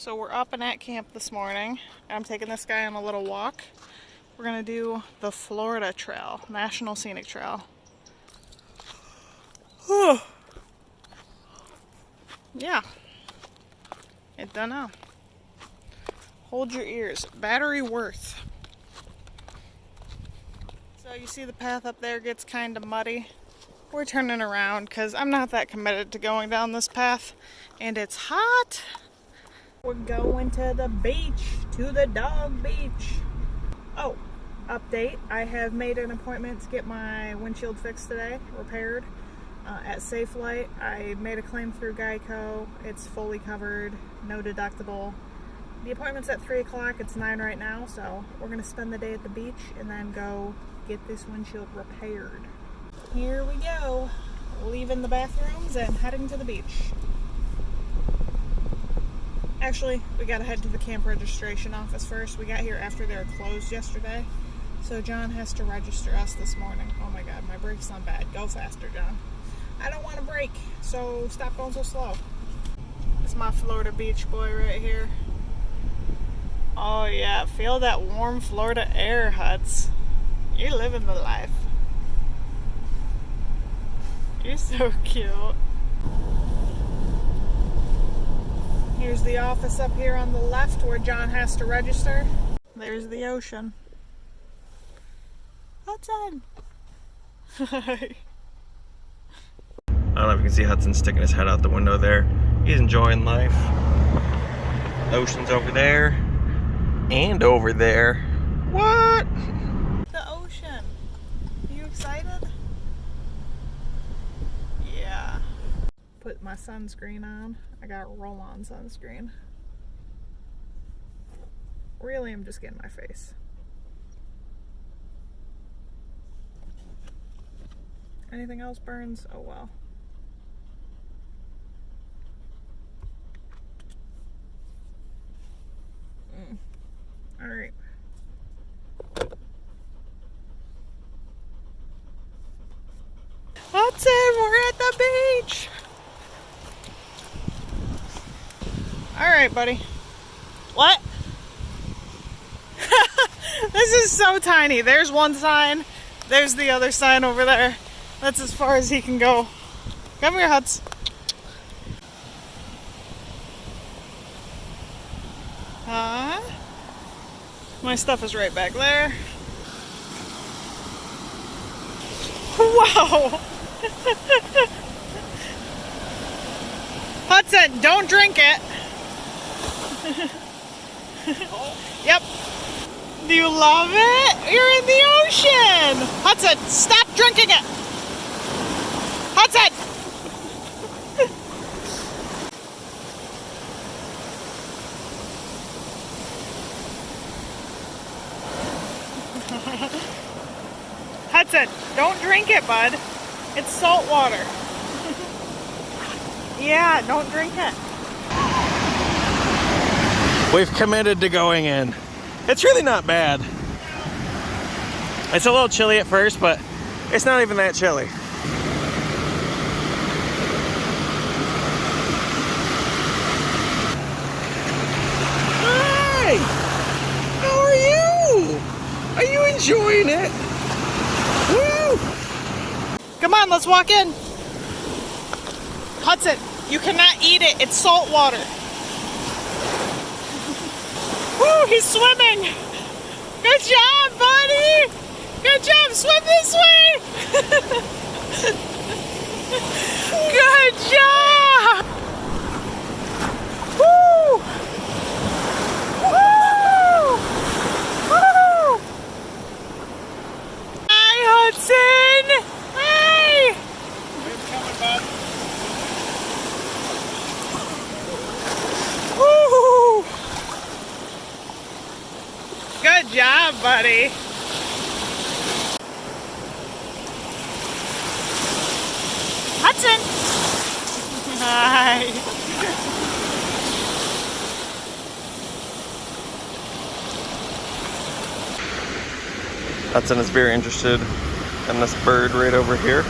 So we're up and at camp this morning. I'm taking this guy on a little walk. We're gonna do the Florida Trail, National Scenic Trail. Yeah, I don't know. Hold your ears. Battery Worth. So you see the path up there gets kind of muddy. We're turning around because I'm not that committed to going down this path, and it's hot. We're going to the beach, to the dog beach. Oh, update. I have made an appointment to get my windshield fixed today, repaired, at Safelight. I made a claim through Geico. It's fully covered, no deductible. The appointment's at 3 o'clock. It's 9 right now, so we're going to spend the day at the beach and then go get this windshield repaired. Here we go. Leaving the bathrooms and heading to the beach. Actually, we gotta head to the camp registration office first. We got here after they were closed yesterday. So John has to register us this morning. Oh my god, my brake's on bad. Go faster, John. I don't want to brake, so stop going so slow. It's my Florida beach boy right here. Oh yeah, feel that warm Florida air, Huds. You're living the life. You're so cute. Here's the office up here on the left where John has to register. There's the ocean. Hudson! Hi. I don't know if you can see Hudson sticking his head out the window there. He's enjoying life. Ocean's over there. And over there. What? The ocean. Are you excited? Yeah. Put my sunscreen on. I got roll-on sunscreen. Really, I'm just getting my face. Anything else burns? Oh well. Alright. That's it, we're at the beach! Alright, buddy. What? This is so tiny. There's one sign. There's the other sign over there. That's as far as he can go. Come here, Huds. Huh? My stuff is right back there. Wow! Hudson, don't drink it. Yep. Do you love it? You're in the ocean. Hudson, stop drinking it. Hudson! Hudson, don't drink it, bud. It's salt water. Yeah, don't drink it. We've committed to going in. It's really not bad. It's a little chilly at first, but it's not even that chilly. Hi! How are you? Are you enjoying it? Woo! Come on, let's walk in. Hudson, you cannot eat it. It's salt water. Woo, he's swimming. Good job, buddy. Good job. Swim this way. Good job. Woo. Woo. Woo. Hi, Hudson. Hi. Who's coming, bud? Woo. Good job, buddy. Hudson. Hi. Hudson is very interested in this bird right over here.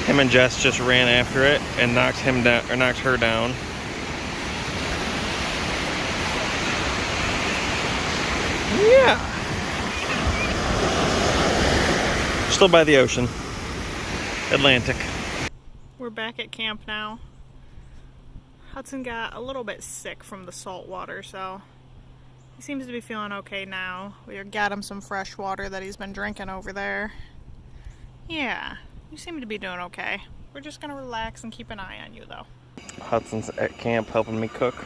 Him and Jess just ran after it and knocked him down, or knocked her down. Yeah. Still by the ocean. Atlantic. We're back at camp now. Hudson got a little bit sick from the salt water, so he seems to be feeling okay now. We got him some fresh water that he's been drinking over there. Yeah, you seem to be doing okay. We're just gonna relax and keep an eye on you, though. Hudson's at camp helping me cook.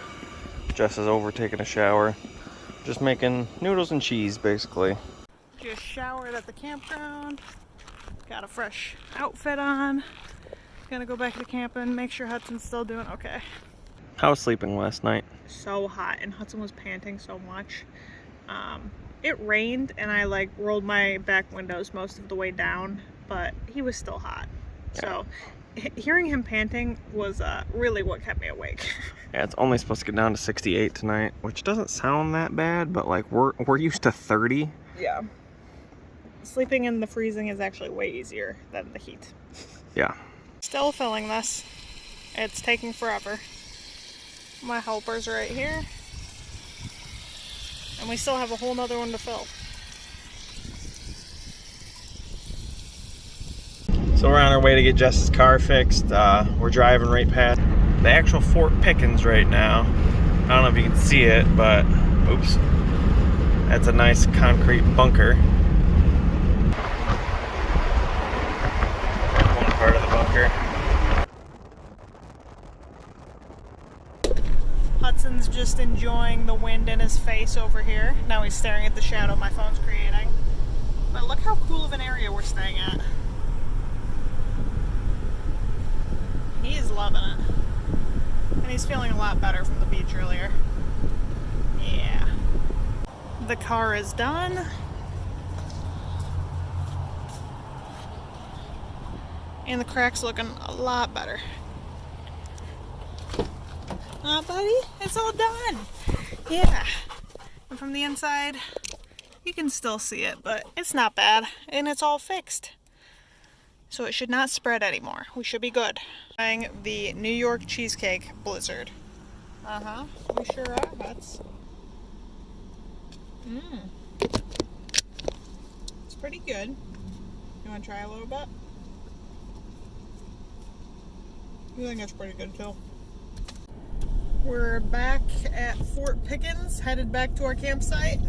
Jess is over taking a shower. Just making noodles and cheese, basically. Just showered at the campground. Got a fresh outfit on. Gonna go back to camp and make sure Hudson's still doing okay. How was sleeping last night? So hot, and Hudson was panting so much. It rained, and I like rolled my back windows most of the way down, but he was still hot. Yeah. So hearing him panting was really what kept me awake. Yeah, it's only supposed to get down to 68 tonight, which doesn't sound that bad, but like we're used to 30. Yeah. Sleeping in the freezing is actually way easier than the heat. Yeah. Still filling this. It's taking forever. My helper's right here. And we still have a whole nother one to fill. So we're on our way to get Jess's car fixed. We're driving right past the actual Fort Pickens right now. I don't know if you can see it, but oops. That's a nice concrete bunker. One part of the bunker. Hudson's just enjoying the wind in his face over here. Now he's staring at the shadow my phone's creating. But look how cool of an area we're staying at. He is loving it. And he's feeling a lot better from the beach earlier. Yeah. The car is done. And the crack's looking a lot better. Buddy, it's all done. Yeah. And from the inside, you can still see it, but it's not bad. And it's all fixed. So it should not spread anymore. We should be good. Trying the New York cheesecake blizzard. Uh-huh. We sure are, Huts. It's pretty good. You want to try a little bit? You think it's pretty good too? We're back at Fort Pickens, headed back to our campsite.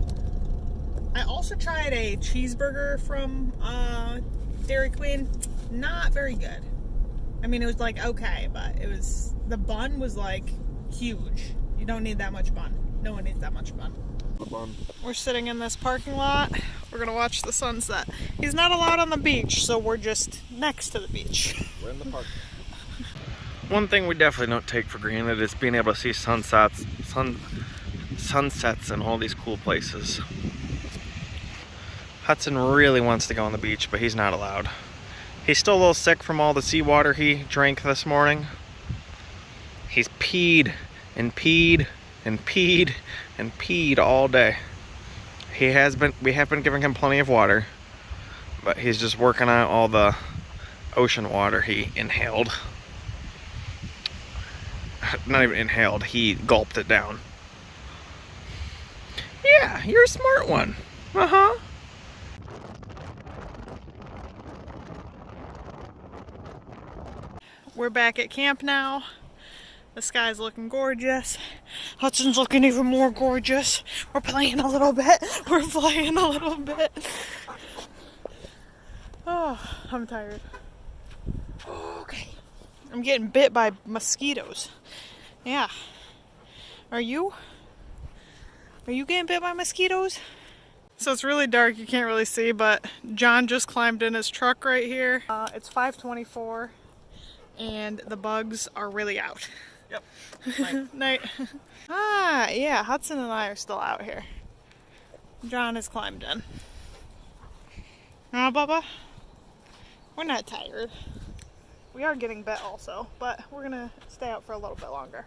I also tried a cheeseburger from Dairy Queen. Not very good. I mean, it was like okay, but the bun was like huge. You don't need that much bun. No one needs that much bun. We're sitting in this parking lot. We're gonna watch the sunset. He's not allowed on the beach, so we're just next to the beach. We're in the park. One thing we definitely don't take for granted is being able to see sunsets in all these cool places. Hudson really wants to go on the beach, but he's not allowed. He's still a little sick from all the seawater he drank this morning. He's peed and peed and peed and peed all day. We have been giving him plenty of water, but he's just working out all the ocean water he inhaled. Not even inhaled, he gulped it down. Yeah, you're a smart one. Uh-huh. We're back at camp now. The sky's looking gorgeous. Hudson's looking even more gorgeous. We're playing a little bit. We're playing a little bit. Oh, I'm tired. Okay. I'm getting bit by mosquitoes. Yeah. Are you? Are you getting bit by mosquitoes? So it's really dark, you can't really see, but John just climbed in his truck right here. It's 5:24 and the bugs are really out. Yep. Night. Yeah, Hudson and I are still out here. John has climbed in. Bubba? We're not tired. We are getting bit also, but we're gonna stay out for a little bit longer.